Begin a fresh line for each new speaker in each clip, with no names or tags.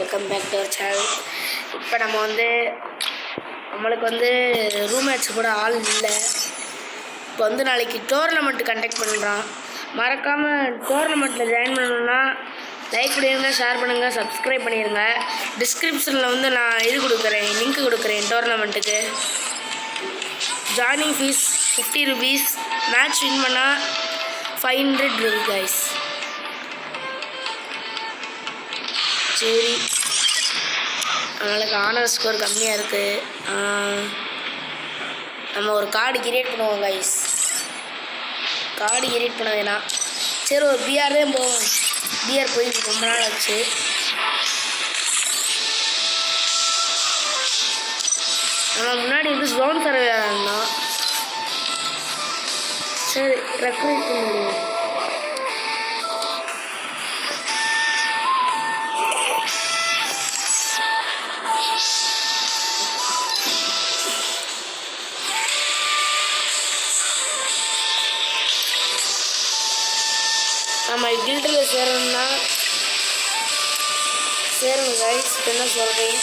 Welcome back to our channel. இப்போ நம்மளுக்கு room match கூட ஆள் இல்லை. இப்போ நாளைக்கு டோர்னமெண்ட் கண்டக்ட் பண்ணுறான். மறக்காமல் டோர்னமெண்ட்டில் ஜாயின் பண்ணணுன்னா லைக் பண்ணிடுங்க, ஷேர் பண்ணுங்கள், சப்ஸ்கிரைப் பண்ணிடுங்க. டிஸ்கிரிப்ஷனில் நான் இது கொடுக்குறேன், லிங்க் கொடுக்குறேன் டோர்னமெண்ட்டுக்கு. Joining fee 50 rupees. Match win பண்ணால் 500 rupees கைஸ். சரி, நம்மளுக்கு ஆனர் ஸ்கோர் கம்மியாக இருக்குது. நம்ம ஒரு கார்டு கிரியேட் பண்ணுவோம் கைஸ். கார்டு கிரியேட் பண்ண வேணாம். சரி, ஒரு பிஆர் தான் போவோம். பிஆர் போய் ரொம்ப நாள் ஆச்சு. நம்ம முன்னாடி ஜோன் சர்வே இருந்தோம். சரி, ரெக்ரூட் பண்ணுவோம். நம்ம கில்டில் சேரணும் கைஸ். என்ன சொல்கிறேன்,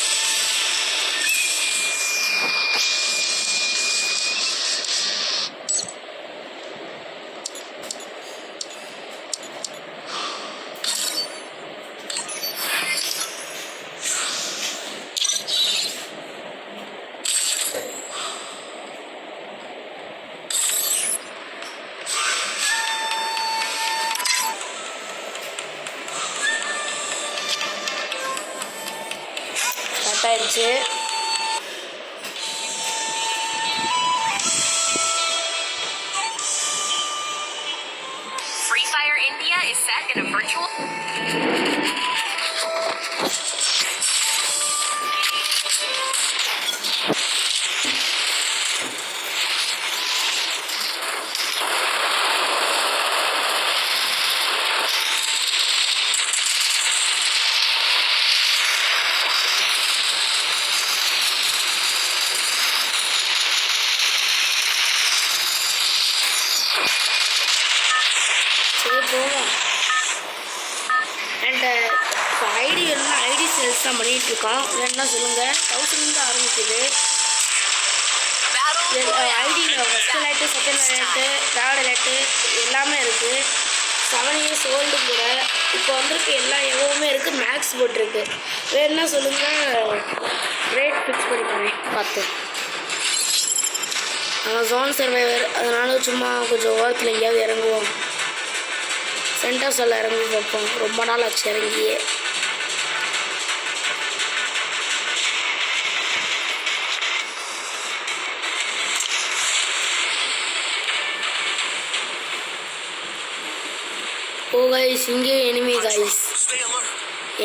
ஆயிடுச்சு.
Free Fire India is set in a virtual
போவோம். அண்ட் இப்போ ஐடி வேணும்னா ஐடி சேல்ஸ் தான் பண்ணிகிட்ருக்கோம். வேணுன்னா சொல்லுங்கள். 1000 தான் ஆரம்பிக்குது. ஐடியில் first light, second light, third light எல்லாமே இருக்குது. 7 years ஓல்டு கூட. இப்போ எல்லாம் எவ்வளோவுமே இருக்குது. மேக்ஸ் போட்டிருக்கு. வேணுன்னா சொல்லுங்கள், ரேட் ஃபிக்ஸ் பண்ணிக்கிறேன் பார்த்து. ஜோன் சர்வைவர், அதனால சும்மா கொஞ்சம் ஓரத்தில் எங்கேயாவது இறங்குவோம். சென்டர் சொல்ல இறங்கி பார்ப்போம். ரொம்ப நாள் ஆச்சு இறங்கியே. ஓ கைஸ், இங்கே எனிமி கைஸ்.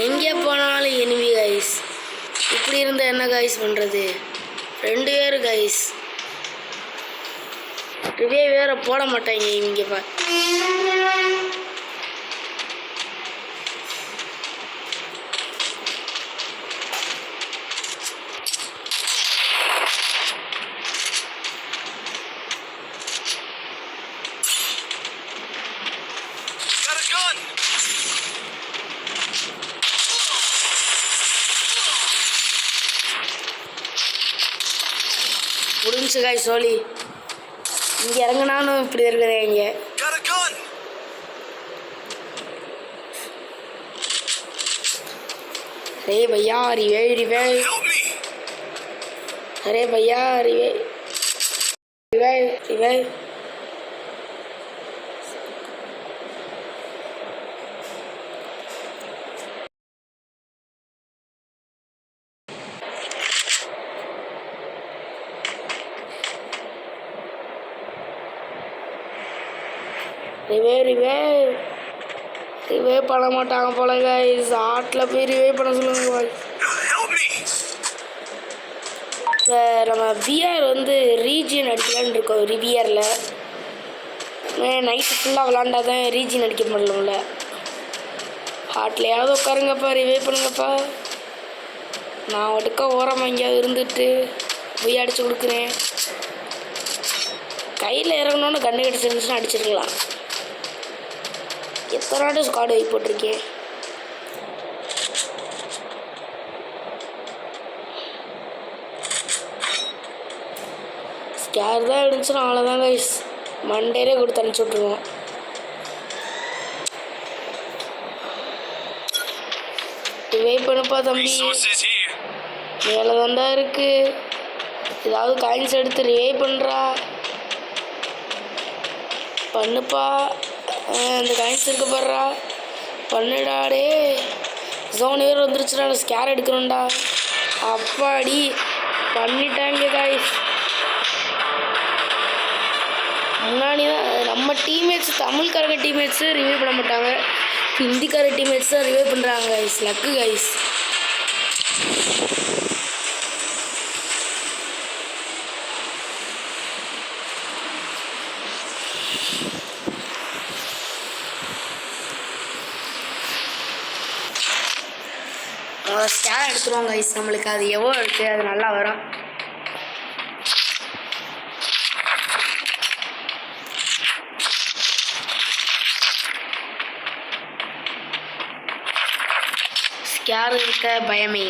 எங்கே போனாலும் எனிமி கைஸ். இப்படி இருந்தால் என்ன கைஸ் பண்ணுறது? 2 பேர் கைஸ். ரிவே வேறு போட மாட்டாங்க இவங்க. முடிஞ்சு காய் சோழி. இங்கே இறங்கினாலும் இப்படி இருக்குதே. இங்கே அரே பையா ரிவே ரிவே. அரே பையா ரிவே ரிவே ரிவே. ரிவே பண்ண மாட்டாங்க போல கைஸ். ஆட்டில் போய் ரிவே பண்ண சொல்லுங்க பாய். இப்போ நம்ம பிஆர் ரீஜியன் அடிக்கலான்னு இருக்கோம். ரிவியரில் நைட்டு ஃபுல்லாக விளாண்டா தான் ரீஜியன் அடிக்க முடியல. ஹாட்லையாவது உட்காருங்கப்பா, ரிவே பண்ணுங்கப்பா. நான் ஒடுக்க ஓரமாக எங்கேயாவது இருந்துட்டு போய் அடித்து கொடுக்குறேன். கையில் இறங்கணுன்னு கண்ணு கிடச்சிருந்துச்சுன்னா அடிச்சிருக்கலாம். எத்தனை ஸ்குவாட் வைப் போட்டிருக்கேன். ஸ்கேர் தான் இருந்துச்சுன்னா அவ்வளோதான் கைஸ், மண்டேலே கொடுத்து அனுப்பிச்சி விட்ருவோம். வெயிட் பண்ணுப்பா தம்பி, மேலே தாண்டா இருக்கு. ஏதாவது காயின்ஸ் எடுத்து ரிவைவ் பண்ணுறா, பண்ணுப்பா. அந்த காயின்ஸ் இருக்க போடுறா, பண்ணுடாடே. ஜோன் வேறு வந்துருச்சுடா, ஸ்கேர் எடுக்கணும்டா. அப்பாடி பண்ணிட்டாங்க காய்ஸ். முன்னாடி தான் நம்ம டீம்மேட்ஸ், தமிழ்காரங்க டீம்மேட்ஸு ரிவைவ் பண்ண மாட்டாங்க, ஹிந்திக்கார டீம்மேட்ஸ் தான் ரிவைவ் பண்ணுறாங்க கைஸ். Luck guys. ஸ்கேர் எடுத்துருவோம் கைஸ், நம்மளுக்கு அது எவ்வளோ இருக்குது அது நல்லா வரும். ஸ்கேர் இருக்க பயமே.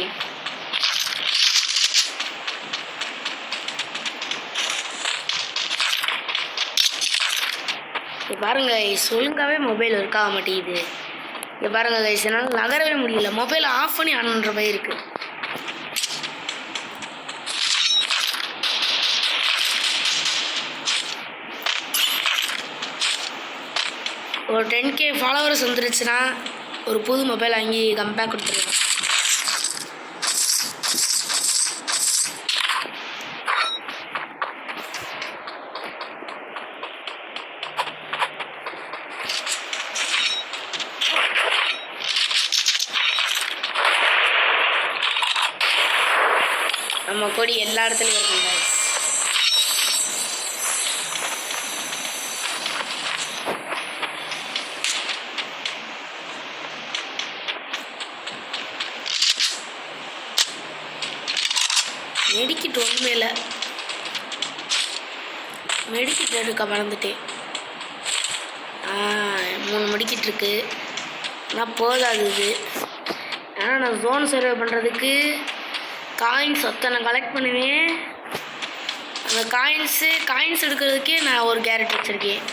இது பாருங்க கைஸ், ஒழுங்காகவே மொபைல் ஒர்க் ஆக மாட்டேங்குது. இங்கே பாருங்க கைஸ், என்னால் நகரவே முடியல, மொபைலை ஆஃப் பண்ணி ஆன் பண்ணுற மாதிரி இருக்குது. ஒரு 10K ஃபாலோவர்ஸ் வந்துருச்சுன்னா ஒரு புது மொபைல் வாங்கி கம்பேக் கொடுத்துருவேன். நம்ம கொடி எல்லா இடத்துலையும் இருக்கும் guys. மெடிக்கிட் ஒன்றுமே இல்லை, மெடிக்கிட் எடுக்க மறந்துட்டேன். 3 மெடிக்கிட் இருக்கு, ஆனால் போதாது இது. ஆனால் நான் ஜோன் சர்வே பண்ணுறதுக்கு காயின்ஸ் ஒத்தனை கலெக்ட் பண்ணுவேன். அந்த காயின்ஸ் எடுக்கிறதுக்கே நான் ஒரு கேரட் வச்சுருக்கேன்.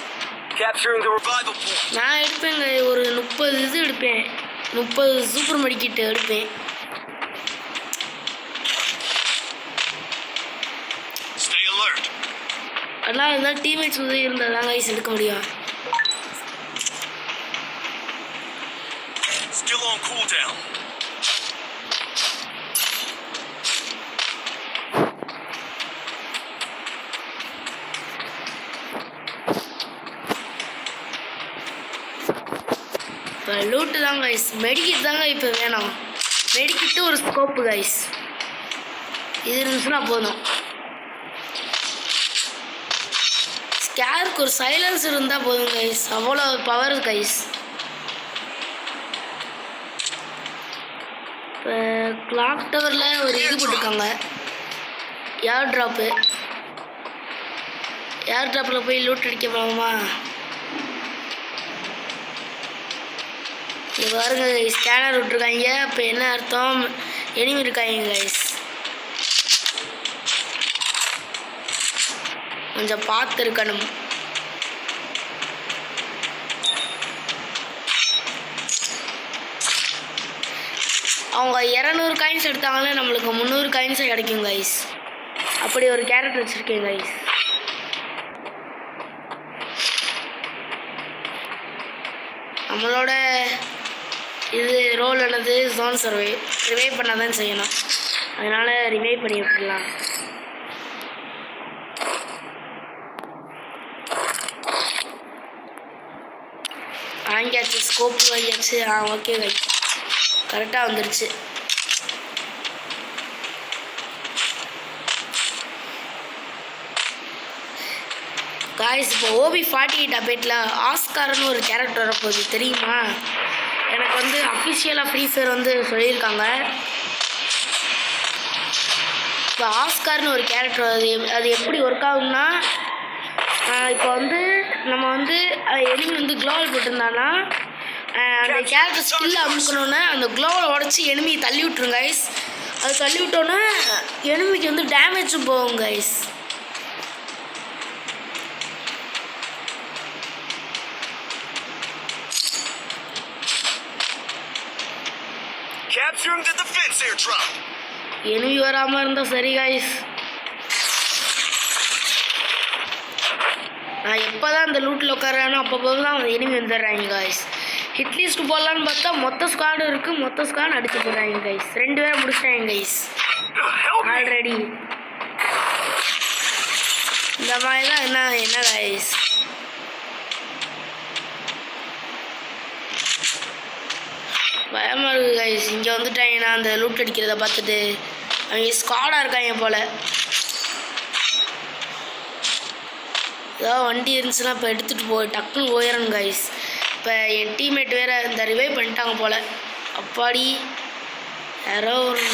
நான் எடுப்பேங்க ஒரு 30 இது எடுப்பேன், 30 சூப்பர் மெடிக்கிட்டு எடுப்பேன். அதெல்லாம் இருந்தால் டீம்மேட்ஸ் உதவி இருந்தால் தான் கைஸ் எடுக்க முடியும். இப்போ லூட்டு தான் கைஸ், மெடிக்கிட் தாங்க இப்போ வேணும். மெடிக்கிட்டு ஒரு ஸ்கோப்பு கைஸ், இது இருந்துச்சுன்னா போதும். ஸ்கேருக்கு ஒரு சைலன்ஸ் இருந்தால் போதும் கைஸ், அவ்வளோ பவர் கைஸ். இப்போ கிளாக் டவரில் ஒரு இது போட்டிருக்காங்க, ஏர் ட்ராப்பில் போய் லூட் அடிக்க போகலாமா? இது பாருங்க கைஸ், ஸ்கேனர் விட்டுருக்காங்க. இப்போ என்ன அர்த்தம், எனிமி இருக்காங்க கைஸ், கொஞ்சம் பார்த்து இருக்கணும். அவங்க 200 காயின்ஸ் எடுத்தாங்களே, நம்மளுக்கு 300 காயின்ஸே கிடைக்கும் கைஸ். அப்படி ஒரு கேரக்டர் வச்சுருக்கேன் கைஸ். நம்மளோட இது ரோல் என்னது, ஜோன் சர்வே. ரிவைவ் பண்ண தான் செய்யணும், அதனால் ரிவைவ் பண்ணி விட்டுடலாம். வாங்கியாச்சு, ஸ்கோப்பு வாங்கியாச்சு. ஓகே வை, கரெக்டாக வந்துருச்சு. காய்ஸ், இப்போ OB48 அப்டேட்டில் ஆஸ்கார்னு ஒரு கேரக்டர் வரப்போகுது தெரியுமா? எனக்கு வந்து அஃபிஷியலாக ஃப்ரீ ஃபயர் வந்து சொல்லியிருக்காங்க. இப்போ ஆஸ்கார்னு ஒரு கேரக்டர் அது எப்படி ஒர்க் ஆகும்னா, இப்போ வந்து நம்ம வந்து எனிமி வந்து க்ளோவல் போட்டிருந்தானா அந்த கேரக்டர் ஸ்கில்லை அமுக்கணுன்னா அந்த க்ளோவை உடச்சி எனிமி தள்ளி விட்டுரும் கைஸ். அது தள்ளி விட்டோன்னா எனிமிக்கு வந்து டேமேஜும் போகும் guys.
Capturing the defense airdrop.
enemy வராம இருந்தா சரி guys. நான் எப்போதான் அந்த லூட்டில் உட்காரானோ அப்பப்போ தான் அவங்க enemy வந்துடுறாங்க guys. ஹிட் லிஸ்ட் போடலான்னு பார்த்தா மொத்த ஸ்குவாடும் இருக்குது, மொத்த ஸ்குவாட் அடிச்சு போடுறாங்க guys. 2 பேரை முடிச்சிட்டாங்க guys ஆல்ரெடி. இந்த மாதிரி தான் என்ன guys. பயமாக இருக்குது கைஸ். இங்கே வந்துட்டாங்கன்னா அந்த லூட் அடிக்கிறத பார்த்துட்டு அவங்க ஸ்குவாடாக இருக்காங்க போல். ஏதாவது வண்டி இருந்துச்சுன்னா இப்போ எடுத்துகிட்டு டக்குன்னு போயிடணும் கைஸ். இப்போ என் டீம்மேட் வேறு இந்த ரிவைவ் பண்ணிட்டாங்க போல். அப்பாடி யாரோ ஒரு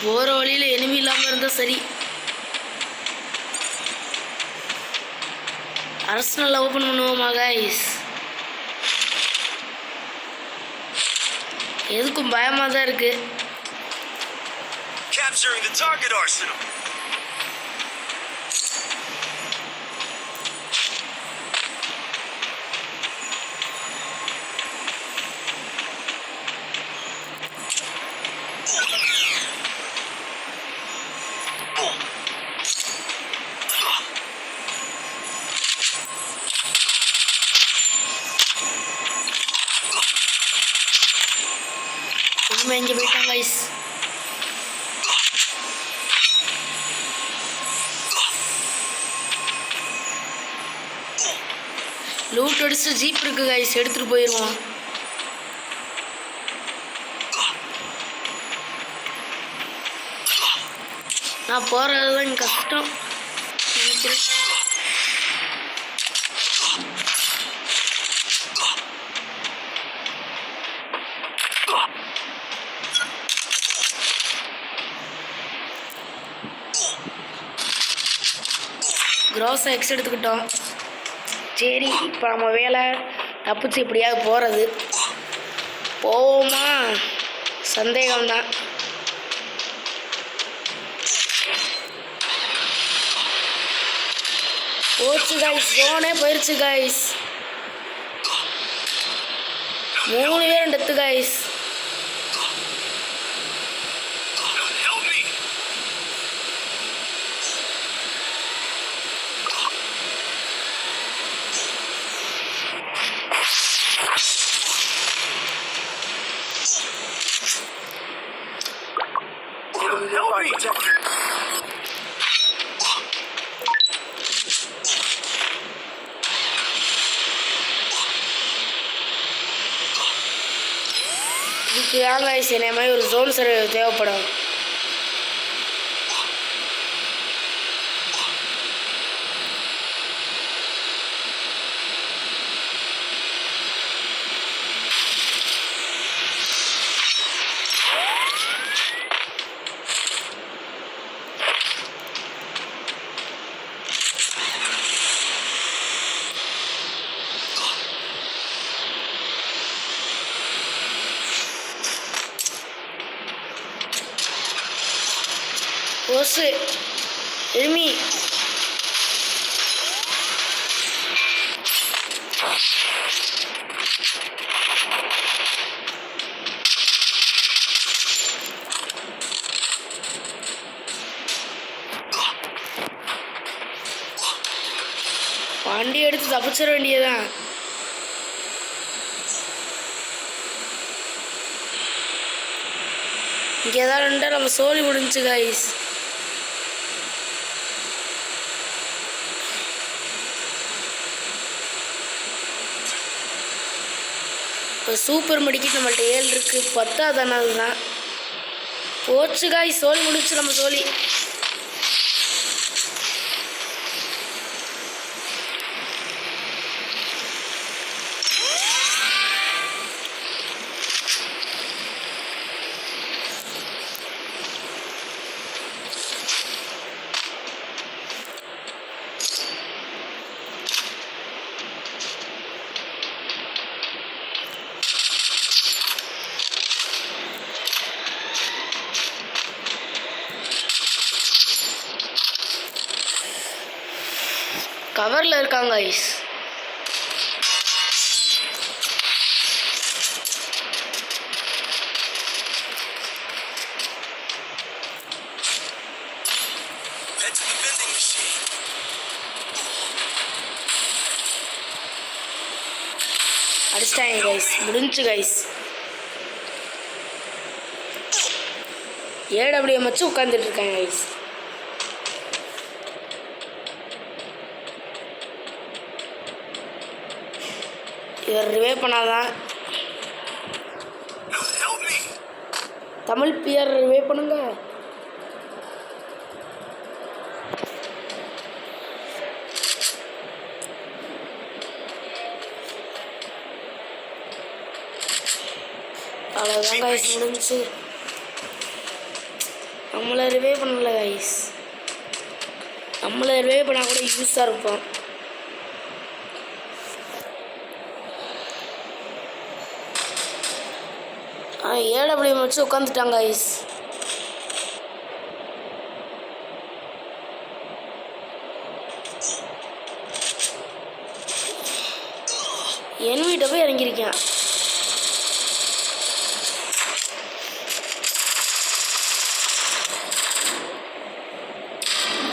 போகிற வழியில் எனிமி இல்லாமல் இருந்தால் சரி. அரசனல் ஓப்பன் பண்ணுவோமா கைஸ்? எதுக்கும் பயமாக தான் இருக்குது.
Capturing the target arsenal.
இங்கே போயிட்டாங்க கைஸ். லூட் அடிச்சு ஜீப் இருக்கு கைஸ், எடுத்துட்டு போயிடுவோம். நான் போறது தான் கஷ்டம் நினைக்கிறேன். க்ராஸை எக்ஸ் எடுத்துக்கிட்டோம். சரி, இப்போ நம்ம வேலை தப்பிச்சு எப்படியாவது போகிறது. போவோமா சந்தேகம்தான். போச்சு கைஸ், ஜோனே போயிடுச்சு கைஸ். 3 பேர் டெத்து கைஸ். இதுக்கு தான் கைஸ் என்ன மாதிரி ஒரு ஜோன் சர்வே தேவைப்படும். ஓசு எருமி வண்டி எடுத்து தப்பிச்சிட வேண்டியதான். இங்கே தான் ரெண்டா நம்ம சோழி முடிஞ்சு கைஸ். இப்போ சூப்பர் மெடிக்கெட் நம்மள்ட்ட 7 இருக்குது, 10 அதனால தான் போச்சு காய். சோழி முடிச்சு நம்ம சோழி. கவரில் இருக்காங்க guys.
Head to the vending machine.
அடிச்சிட்டாங்க கைஸ். முடிஞ்சு கைஸ். ஏடபிள்யூஎம் வச்சு உட்காந்துட்டு இருக்காங்க கைஸ். இவர் ரிவே பண்ணாதான்
Help me.
தமிழ் பியர் ரிவே பண்ணுங்க. அவ்வளோதான் கைஸ், முடிஞ்சு. நம்மளை ரிவே பண்ணல கைஸ். நம்மளை ரிவே பண்ணால் கூட யூஸாக இருப்போம். ஏடபிள்யூஎம் வச்சு உட்காந்துட்டாங்க கைஸ். என் வீட்டை போய் இறங்கியிருக்கேன்.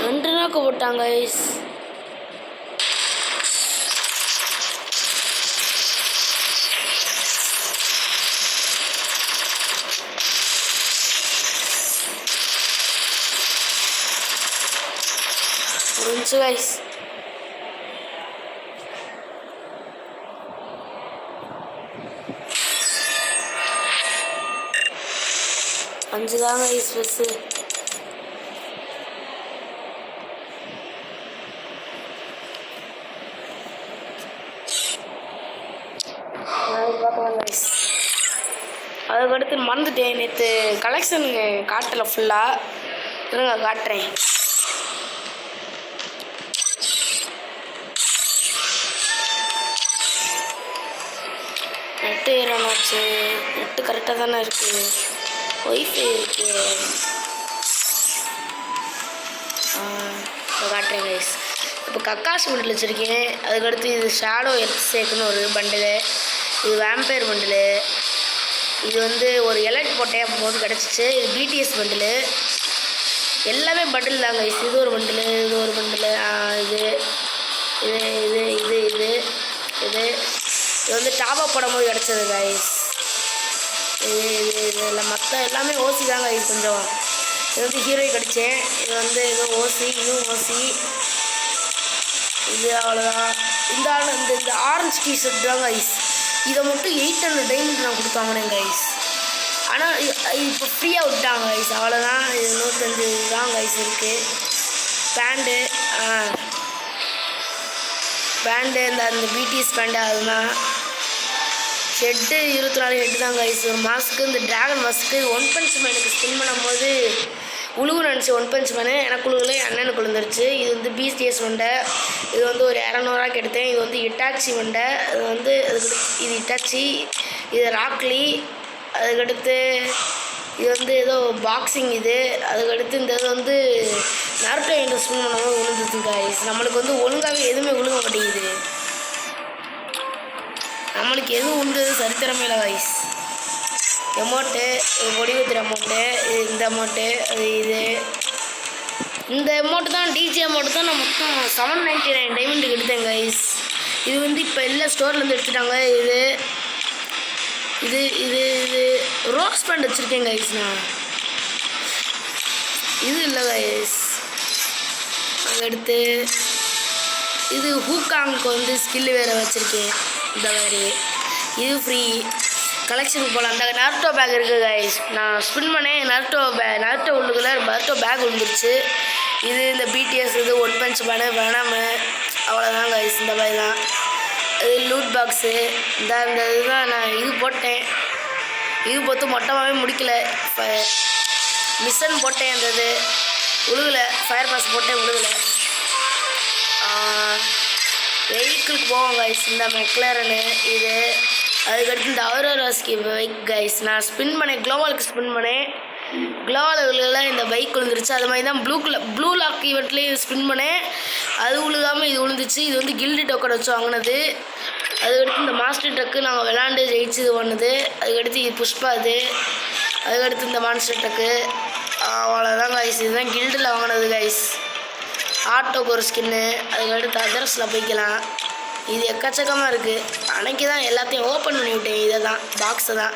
ரெண்டு நாக்கு போட்டாங்க கைஸ். முடிஞ்சு கைஸ். அஞ்சு தாங்க கைஸ் பஸ்ஸு. அதுக்கடுத்து மறந்துட்டேன். நேற்று கலெக்ஷனுங்க காட்டலை ஃபுல்லாக. இருங்க காட்டுறேன். நெட்டு ஏறானாச்சு. நெட்டு கரெக்டாக தானே இருக்குது. ஒய்ஃபை இருக்கு. இப்போ காட்டுறேன் கைஸ். இப்போ கக்காஸ் பண்டில் வச்சுருக்கேன். அதுக்கடுத்து இது ஷேடோ எக்ஸேக்குன்னு ஒரு பண்டிலு. இது வேம்பயர் பண்டிலு. இது வந்து ஒரு எலர்ட் போட்டேன் அப்போது கிடச்சிச்சு. இது பிடிஎஸ் பண்டிலு. எல்லாமே பண்டில் தாங்க கைஸ். இது ஒரு பண்டிலு, இது ஒரு பண்டிலு, இது இது இது இது இது இது இது வந்து டாப்அப் போடும்போது கிடச்சது கைஸ். இது இது இது எல்லாம் மற்ற எல்லாமே ஓசி தாங்க கைஸ். கொஞ்சம் இது வந்து ஹீரோய் கிடச்சேன். இது வந்து ஏதோ ஓசி, இதுவும் ஓசி. இது அவ்வளோதான். இந்த இந்த ஆரஞ்சு டிஷர்ட் தான் கைஸ். இதை மட்டும் 800 டைமண்ட் நான் கொடுத்தாங்கன்னு கைஸ். ஆனால் இப்போ ஃப்ரீயாக விட்டாங்க கைஸ். அவ்வளோதான். இது 105 தான் கைஸ் இருக்குது. பேண்டு பேண்டு அந்த பிடிஎஸ் பேண்டு அதுதான். ஹெட்டு 24 ஹெட்டு தான் கைஸ். ஒரு மாஸ்க்கு இந்த ட்ராகன் மாஸ்க்கு ஒன் பஞ்ச் மேனுக்கு ஸ்பின் பண்ணும்போது உழுவு நினச்சி ஒன் பஞ்ச் மேனு எனக்கு உழுவுல என் அண்ணனுக்கு விழுந்துருச்சு. இது வந்து பிடிஎஸ் வண்டை. இது வந்து ஒரு 200 எடுத்தேன். இது வந்து இட்டாச்சி வண்டை. அது வந்து இது இட்டாச்சி. இது ராக்லி. அதுக்கடுத்து இது வந்து ஏதோ பாக்ஸிங். இது அதுக்கடுத்து இந்த இது வந்து நருட்டோ இன்ட்ரெஸ்ட் பண்ணாமல் விழுந்துச்சு கைஸ். நம்மளுக்கு வந்து ஒழுங்காகவே எதுவுமே விழுக மாட்டேங்குது. நம்மளுக்கு எதுவும் உண்டு சரித்திரமே இல்லை கைஸ். எமௌண்ட்டு ஒடிவத்திர அமௌண்ட்டு, இது இந்த அமௌண்ட்டு, அது இது இந்த அமௌண்ட்டு தான் டிஜே அமௌண்ட்டு தான் நான் மொத்தம் 799 டைமண்டுக்கு எடுத்தேன் கைஸ். இது வந்து இப்போ எல்லா ஸ்டோர்லேருந்து எடுத்துட்டாங்க. இது இது இது இது ரோஸ் பேண்ட் வச்சுருக்கேன் கைஸ். நான் இது இல்லை கைஸ். அதுக்கடுத்து இது ஹூக்காங்க்கு வந்து ஸ்கில்லு வேறு வச்சுருக்கேன். இந்த மாதிரி இது ஃப்ரீ கலெக்ஷனுக்கு போகலாம். அந்த நருட்டோ பேக் இருக்குது கைஸ். நான் ஸ்பின் பண்ணேன். நருட்டோ உள்ளுக்குள்ள நருட்டோ பேக் விழுந்துருச்சு. இது இந்த பிடிஎஸ் இது ஒன் பஞ்ச் மேனு வேணாமு அவ்வளோதான் கைஸ். இந்த மாதிரி தான். இது லூட் பாக்ஸு. இந்த இதுதான் நான் இது போட்டேன். இது பார்த்து மொட்டமாகவே முடிக்கல. மிஷன் போட்டேன். அந்த இது உழுகலை. ஃபயர் பாஸ் போட்டேன், உழுகலை. வெஹிக்கிளுக்கு போவோம் கைஸ். இந்த மெக்லரனு இது. அதுக்கடுத்து இந்த அவரோராஸ்கி பைக் கைஸ். நான் ஸ்பின் பண்ணேன். குளோபாலுக்கு ஸ்பின் பண்ணேன். க்ளோவால் இந்த பைக் விழுந்துருச்சு. அது மாதிரி தான் ப்ளூ லாக் ஈவெண்ட்லேயும் ஸ்பின் பண்ணேன், அது விழுகாமல் இது விழுந்துச்சு. இது வந்து கில்டு டோக்கன் வச்சு வாங்கினது. அதுக்கடுத்து இந்த மாஸ்டர் ட்ரக்கு நாங்கள் விளாண்டு ஜெயிச்சு இது பண்ணது. அதுக்கடுத்து இது புஷ்பா இது. அதுக்கடுத்து இந்த மான்ஸ்டர் ட்ரக்கு. அவ்வளோதான் கைஸ், இதுதான் கில்டில் வாங்கினது கைஸ். ஆட்டோக்கு ஒரு ஸ்கின்னு. அதுக்கடுத்து அதர்ஸில் போய்க்கலாம். இது எக்கச்சக்கமாக இருக்குது. அன்னைக்கு தான் எல்லாத்தையும் ஓப்பன் பண்ணி விட்டேன். இதை தான் பாக்ஸை தான்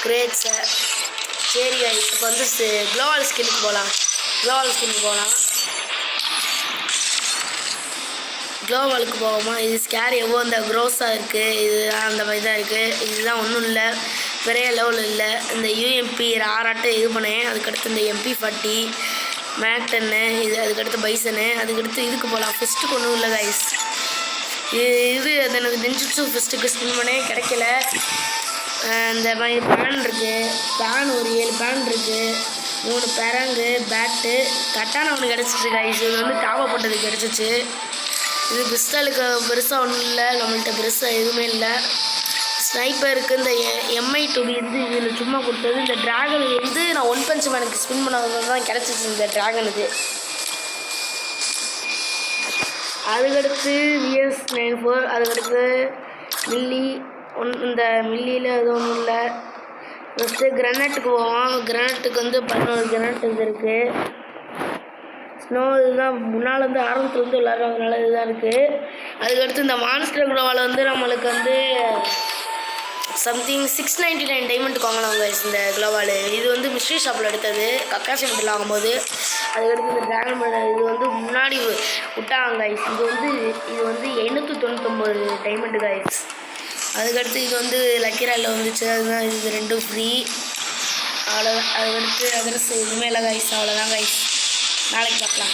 கிரேட்ஸை. சரி கைஸ், இப்போ வந்து க்ளோவால் ஸ்கின்னுக்கு போகலாம். க்ளோவாலுக்கு போவோமா? இது ஸ்கேர் எவ்வளோ இந்த க்ரோஸாக இருக்குது. இதுதான் அந்த மாதிரி தான் இருக்குது. இதுதான் ஒன்றும் இல்லை, பெரிய லெவல் இல்லை. இந்த யூஎம்பி ஆராட்டு இது பண்ணேன். அதுக்கடுத்து இந்த MP40 மேக் 10 இது. அதுக்கடுத்து பைசனு. அதுக்கடுத்து இதுக்கு போகலாம். ஃபஸ்ட்டுக்கு ஒன்றும் இல்லை கைஸ். இது அது எனக்கு நெஞ்சிச்சு ஃபஸ்ட்டுக்கு ஸ்பின் பண்ணேன், கிடைக்கல. இந்த மாதிரி பேன் இருக்குது. பேன் ஒரு 7 பேன் இருக்குது. 3 பெரங்கு பேட்டு கட்டான ஒன்று கிடச்சிச்சு கைஸ். இது வந்து டாவா போட்டது கிடச்சிச்சு. இது பிஸ்டலுக்கு பெருசாக ஒன்றும் இல்லை, நம்மள்கிட்ட பெருசாக எதுவுமே இல்லை. ஸ்னைப்பருக்கு இந்த MI2 வந்து இதில் சும்மா கொடுத்தது. இந்த ட்ராகன் வந்து நான் ஒன் பஞ்ச் மேனுக்கு ஸ்பின் பண்ணது தான் கிடச்சிச்சு இந்த ட்ராகன் இது. அதுக்கடுத்து VS94. அதுக்கடுத்து மில்லி இந்த மில்லியில் எதுவும் இல்லை. ஃபஸ்ட்டு கிரனேட்டுக்கு போவோம். கிரனேட்டுக்கு வந்து 11 கிரனேட் இது இருக்குது. ஸ்னோ இதுதான் முன்னால் வந்து ஆரம்பத்துலேருந்து விளாட்றதுனால இதுதான் இருக்குது. அதுக்கடுத்து இந்த மான்ஸ்டர் க்ளோவால் வந்து நம்மளுக்கு வந்து சம்திங் 699 டைமண்டுக்கு வாங்கலாம் கைஸ் இந்த க்ளோவால். இது வந்து மிஸ்ட்ரி ஷாப்பில் எடுத்தது, கக்காசி மட்டில் வாங்கும்போது. அதுக்கடுத்து இந்த ட்ராகன் இது வந்து முன்னாடி விட்டாங்க கைஸ். இது வந்து 899 டைமண்டு கைஸ். அதுக்கடுத்து இது வந்து லக்கி ராயில் வந்துச்சு. அதுதான் இது 2 ஃப்ரீ. அவ்வளோதான். அதுக்கடுத்து அதர்ஸ் எதுவுமே இல்லை கைஸ். அவ்வளோதான் கைஸ். நாளைக்கு பார்க்கலாம்.